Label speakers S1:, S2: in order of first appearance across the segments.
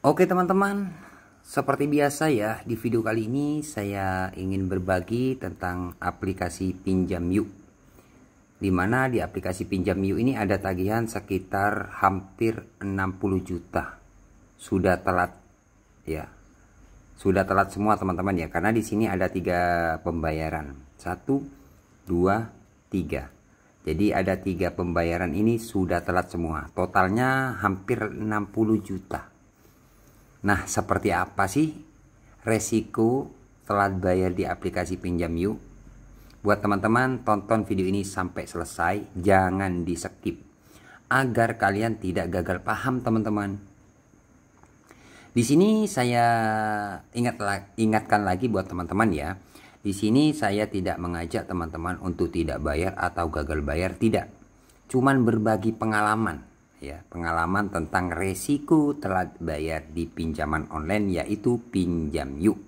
S1: Oke teman-teman, seperti biasa ya, di video kali ini saya ingin berbagi tentang aplikasi Pinjam Yuk. Dimana di aplikasi Pinjam Yuk ini ada tagihan sekitar hampir 60 juta. Sudah telat ya. Sudah telat semua teman-teman ya, karena di sini ada 3 pembayaran. 1, 2, 3. Jadi ada 3 pembayaran ini sudah telat semua. Totalnya hampir 60 juta. Nah, seperti apa sih resiko telat bayar di aplikasi Pinjam Yuk? Buat teman-teman, tonton video ini sampai selesai, jangan di skip agar kalian tidak gagal paham teman-teman. Di sini saya ingatkan lagi buat teman-teman ya. Di sini saya tidak mengajak teman-teman untuk tidak bayar atau gagal bayar, tidak. Cuman berbagi pengalaman. Ya, pengalaman tentang resiko telat bayar di pinjaman online, yaitu Pinjam Yuk.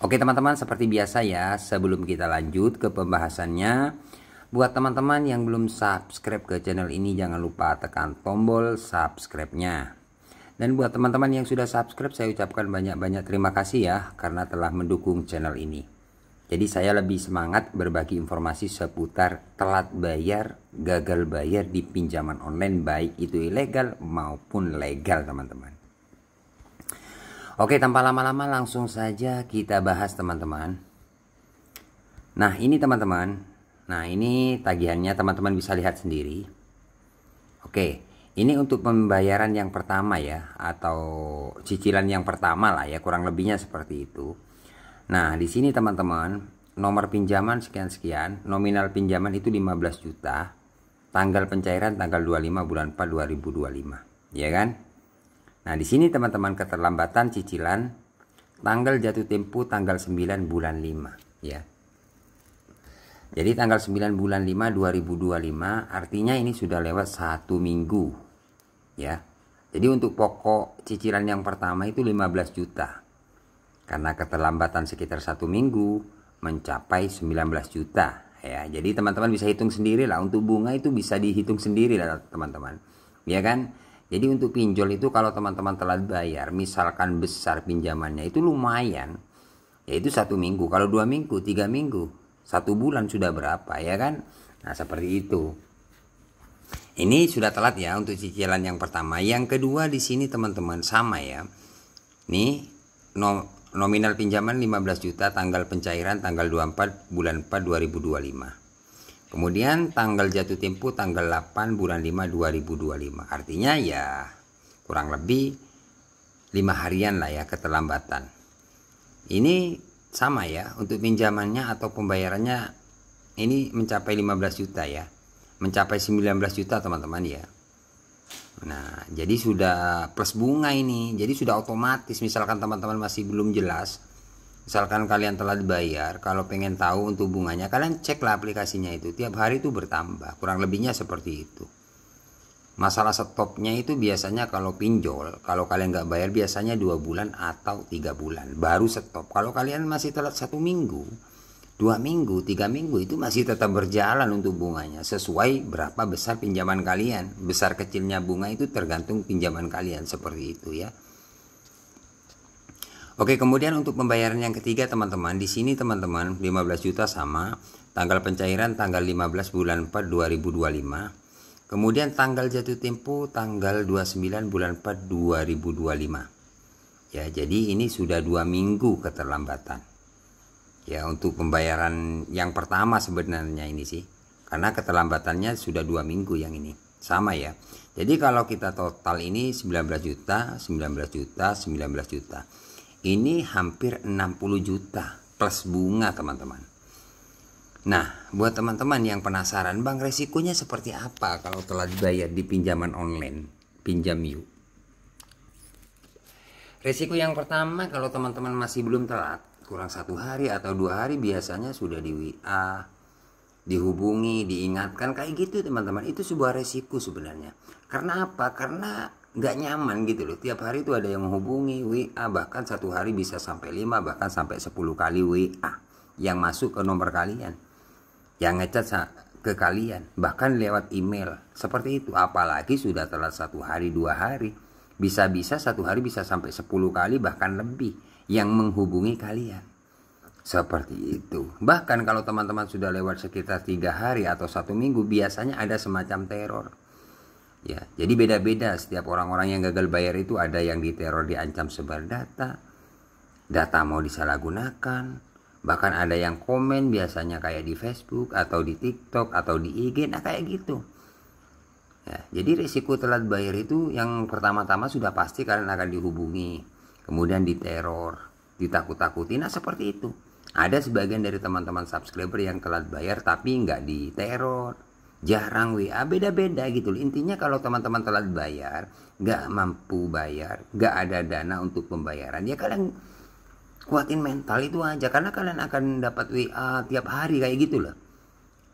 S1: Oke teman-teman, seperti biasa ya, sebelum kita lanjut ke pembahasannya, buat teman-teman yang belum subscribe ke channel ini, jangan lupa tekan tombol subscribe-nya. Dan buat teman-teman yang sudah subscribe, saya ucapkan banyak-banyak terima kasih ya, karena telah mendukung channel ini. Jadi saya lebih semangat berbagi informasi seputar telat bayar, gagal bayar di pinjaman online, baik itu ilegal maupun legal teman-teman. Oke, tanpa lama-lama langsung saja kita bahas teman-teman. Nah ini teman-teman, nah ini tagihannya teman-teman bisa lihat sendiri. Oke, ini untuk pembayaran yang pertama ya, atau cicilan yang pertama lah ya, kurang lebihnya seperti itu. Nah, di sini teman-teman, nomor pinjaman sekian-sekian, nominal pinjaman itu 15 juta, tanggal pencairan tanggal 25 bulan 4 2025, ya kan? Nah, di sini teman-teman keterlambatan cicilan, tanggal jatuh tempo tanggal 9 bulan 5, ya. Jadi tanggal 9 bulan 5 2025, artinya ini sudah lewat 1 minggu, ya. Jadi untuk pokok cicilan yang pertama itu 15 juta. Karena keterlambatan sekitar 1 minggu mencapai 19 juta ya. Jadi teman-teman bisa hitung sendiri lah, untuk bunga itu bisa dihitung sendiri lah teman-teman, ya kan. Jadi untuk pinjol itu kalau teman-teman telat bayar, misalkan besar pinjamannya itu lumayan, yaitu 1 minggu. Kalau 2 minggu, 3 minggu, 1 bulan sudah berapa, ya kan. Nah seperti itu. Ini sudah telat ya untuk cicilan yang pertama. Yang kedua di sini teman-teman sama ya. Nih nominal pinjaman 15 juta, tanggal pencairan tanggal 24 bulan 4 2025. Kemudian tanggal jatuh tempo tanggal 8 bulan 5 2025. Artinya ya kurang lebih 5 harian lah ya keterlambatan. Ini sama ya, untuk pinjamannya atau pembayarannya ini mencapai 15 juta ya. Mencapai 19 juta teman-teman ya. Nah, jadi sudah plus bunga ini. Jadi sudah otomatis, misalkan teman-teman masih belum jelas, misalkan kalian telah dibayar, kalau pengen tahu untuk bunganya, kalian ceklah aplikasinya itu. Tiap hari itu bertambah, kurang lebihnya seperti itu. Masalah stopnya itu biasanya kalau pinjol, kalau kalian nggak bayar biasanya 2 bulan atau 3 bulan baru stop. Kalau kalian masih telat 1 minggu, 2 minggu, 3 minggu itu masih tetap berjalan untuk bunganya, sesuai berapa besar pinjaman kalian. Besar kecilnya bunga itu tergantung pinjaman kalian, seperti itu ya. Oke, kemudian untuk pembayaran yang ketiga teman-teman, di sini teman-teman 15 juta sama, tanggal pencairan tanggal 15 bulan 4 2025. Kemudian tanggal jatuh tempo tanggal 29 bulan 4 2025. Ya, jadi ini sudah 2 minggu keterlambatan. Ya, untuk pembayaran yang pertama sebenarnya ini sih, karena keterlambatannya sudah 2 minggu yang ini. Sama ya. Jadi kalau kita total ini 19 juta, 19 juta, 19 juta. Ini hampir 60 juta plus bunga teman-teman. Nah, buat teman-teman yang penasaran, Bang, resikonya seperti apa kalau telat bayar di pinjaman online Pinjam Yuk? Resiko yang pertama, kalau teman-teman masih belum telat, kurang 1 hari atau 2 hari, biasanya sudah di WA, dihubungi, diingatkan kayak gitu teman-teman. Itu sebuah resiko sebenarnya. Karena apa? Karena nggak nyaman gitu loh. Tiap hari itu ada yang menghubungi, WA, bahkan 1 hari bisa sampai 5 bahkan sampai 10 kali WA yang masuk ke nomor kalian, yang ngechat ke kalian, bahkan lewat email seperti itu. Apalagi sudah telat 1 hari 2 hari, Bisa-bisa satu hari bisa sampai 10 kali bahkan lebih yang menghubungi kalian. Seperti itu. Bahkan kalau teman-teman sudah lewat sekitar 3 hari atau 1 minggu, biasanya ada semacam teror. Ya, jadi beda-beda setiap orang-orang yang gagal bayar itu. Ada yang diteror, diancam sebar data mau disalahgunakan. Bahkan ada yang komen biasanya kayak di Facebook atau di TikTok atau di IG, nah kayak gitu. Ya, jadi risiko telat bayar itu yang pertama-tama sudah pasti kalian akan dihubungi, kemudian diteror, ditakut-takuti. Nah seperti itu. Ada sebagian dari teman-teman subscriber yang telat bayar tapi nggak diteror, jarang WA, beda-beda gitu. Intinya kalau teman-teman telat bayar, nggak mampu bayar, nggak ada dana untuk pembayaran, ya kalian kuatin mental itu aja, karena kalian akan dapat WA tiap hari kayak gitu loh.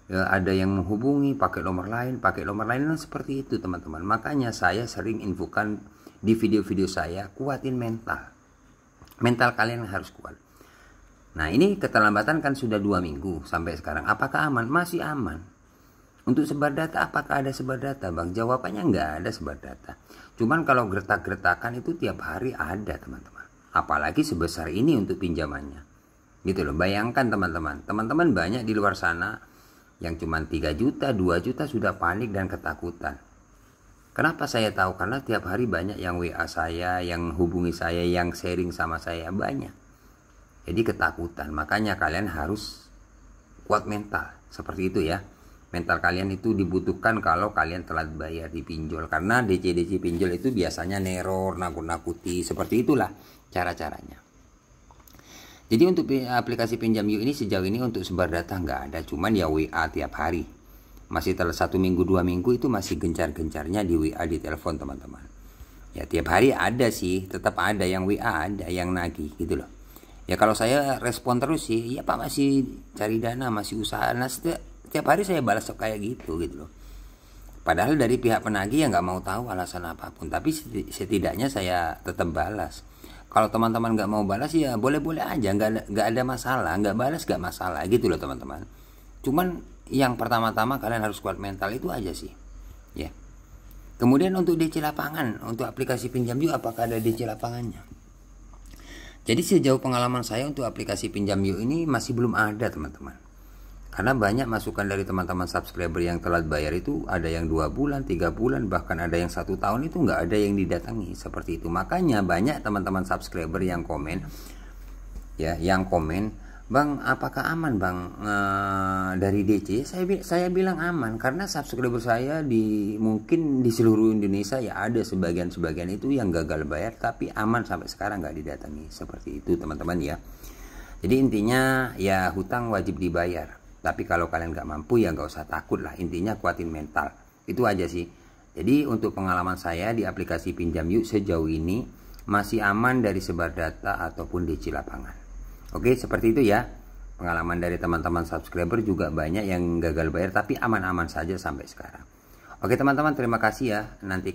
S1: Ya, ada yang menghubungi pakai nomor lain, nah, seperti itu teman-teman. Makanya saya sering infokan di video-video saya, kuatin mental. Mental kalian harus kuat. Nah ini keterlambatan kan sudah 2 minggu sampai sekarang. Apakah aman? Masih aman. Untuk sebar data, apakah ada sebar data Bang? Jawabannya nggak ada sebar data. Cuman kalau gertak-gertakan itu tiap hari ada teman-teman. Apalagi sebesar ini untuk pinjamannya. Gitu loh, bayangkan teman-teman. Teman-teman banyak di luar sana yang cuma 3 juta, 2 juta sudah panik dan ketakutan. Kenapa saya tahu? Karena tiap hari banyak yang WA saya, yang hubungi saya, yang sharing sama saya, banyak. Jadi ketakutan. Makanya kalian harus kuat mental. Seperti itu ya. Mental kalian itu dibutuhkan kalau kalian telat bayar di pinjol. Karena DC-DC pinjol itu biasanya neror, nakut-nakuti. Seperti itulah cara-caranya. Jadi untuk aplikasi Pinjam Yuk ini sejauh ini untuk sebar data nggak ada, cuman ya WA tiap hari. Masih telat 1 minggu 2 minggu itu masih gencar-gencarnya di WA, di telepon teman-teman. Ya tiap hari ada sih, tetap ada yang WA, ada yang nagih gitu loh. Ya kalau saya respon terus sih, ya Pak masih cari dana, masih usaha. Nah setiap hari saya balas kayak gitu loh. Padahal dari pihak penagih ya nggak mau tahu alasan apapun, tapi setidaknya saya tetap balas. Kalau teman-teman nggak mau balas ya boleh-boleh aja, nggak ada masalah, nggak balas nggak masalah gitu loh teman-teman. Cuman yang pertama-tama kalian harus kuat mental itu aja sih, ya. Kemudian untuk DC lapangan, untuk aplikasi Pinjam Yuk apakah ada DC lapangannya? Jadi sejauh pengalaman saya untuk aplikasi Pinjam Yuk ini masih belum ada teman-teman. Karena banyak masukan dari teman-teman subscriber yang telat bayar itu ada yang 2 bulan, 3 bulan, bahkan ada yang 1 tahun itu nggak ada yang didatangi seperti itu. Makanya banyak teman-teman subscriber yang komen, ya, yang komen, Bang, apakah aman Bang dari DC? Saya bilang aman karena subscriber saya mungkin di seluruh Indonesia ya ada sebagian itu yang gagal bayar tapi aman sampai sekarang nggak didatangi seperti itu teman-teman ya. Jadi intinya ya hutang wajib dibayar. Tapi kalau kalian nggak mampu ya nggak usah takut lah, intinya kuatin mental. Itu aja sih. Jadi untuk pengalaman saya di aplikasi Pinjam Yuk sejauh ini masih aman dari sebar data ataupun DC lapangan. Oke, seperti itu ya. Pengalaman dari teman-teman subscriber juga banyak yang gagal bayar tapi aman-aman saja sampai sekarang. Oke teman-teman, terima kasih ya. Nanti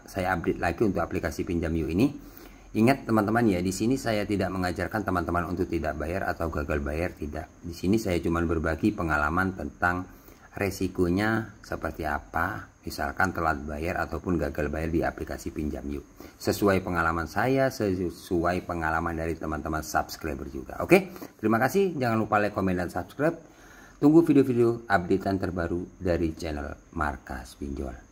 S1: saya update lagi untuk aplikasi Pinjam Yuk ini. Ingat teman-teman ya, di sini saya tidak mengajarkan teman-teman untuk tidak bayar atau gagal bayar, tidak. Di sini saya cuma berbagi pengalaman tentang resikonya seperti apa, misalkan telat bayar ataupun gagal bayar di aplikasi Pinjam Yuk. Sesuai pengalaman saya, sesuai pengalaman dari teman-teman subscriber juga. Oke, terima kasih. Jangan lupa like, komen, dan subscribe. Tunggu video-video updatean terbaru dari channel Markas Pinjol.